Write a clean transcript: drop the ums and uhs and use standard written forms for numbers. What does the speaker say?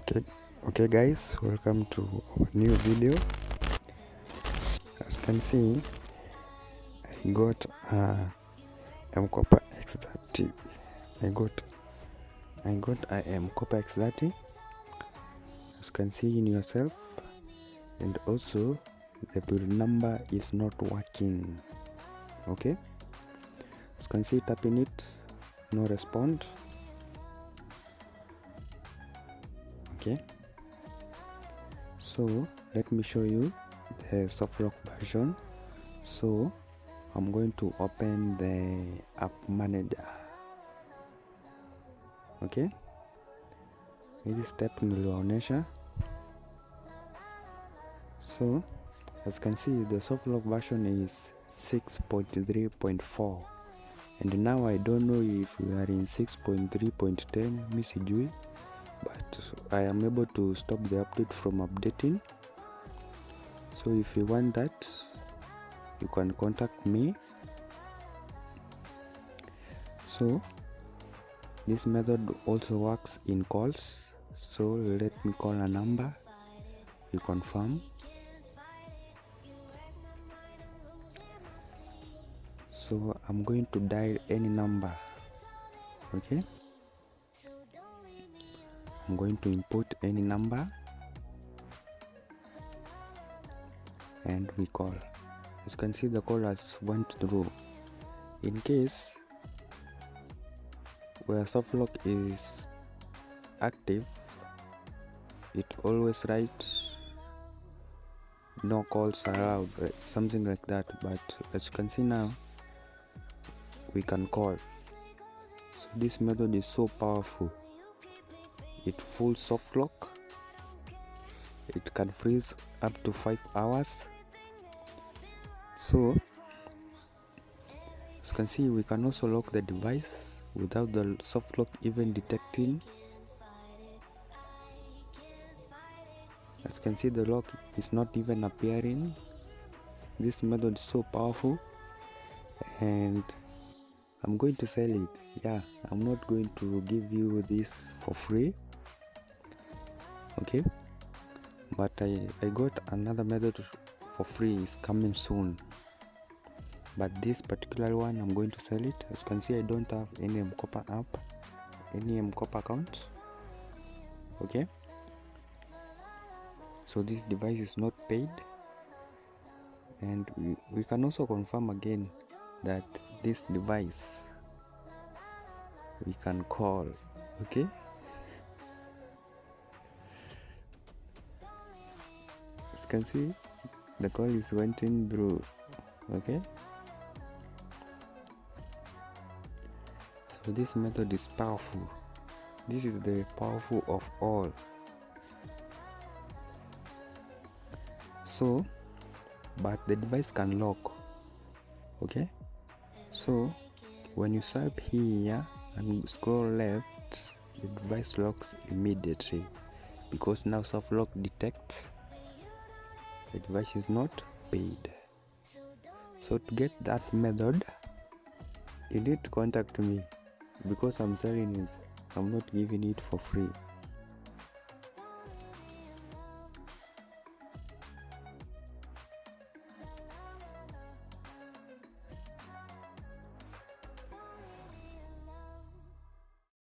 Okay guys, welcome to our new video. As you can see, I got a MKOPA X30. I got a MKOPA X30, as you can see in yourself, and also the build number is not working. Okay, as you can see, tapping it, no respond. Okay, so let me show you the Softlock version. So I'm going to open the app manager. Okay, hizi step niliwaonesha. So as you can see, the Softlock version is 6.3.4, and now I don't know if we are in 6.3.10, misuse, but I am able to stop the update from updating. So if you want that, you can contact me. So this method also works in calls. So let me call a number, you confirm. So I'm going to dial any number. Okay, I'm going to input any number and we call. As you can see, the call has went through. In case where Softlock is active, it always writes no calls allowed, right? Something like that. But as you can see now, we can call. So this method is so powerful. It full Softlock. It can freeze up to 5 hours. So as you can see, we can also lock the device without the Softlock even detecting. As you can see, the lock is not even appearing. This method is so powerful, and I'm going to sell it. Yeah, I'm not going to give you this for free. Okay, but I got another method for free, is coming soon, but this particular one I'm going to sell it. As you can see, I don't have any MKOPA app, any MKOPA account. Okay, so this device is not paid, and we can also confirm again that this device we can call. Okay, as you can see, the call is went in through. Okay, so this method is powerful. This is the powerful of all. So but the device can lock. Okay, so when you swipe here and scroll left, the device locks immediately, because now Softlock detects the device is not paid. So to get that method, you need to contact me, because I'm selling it. I'm not giving it for free.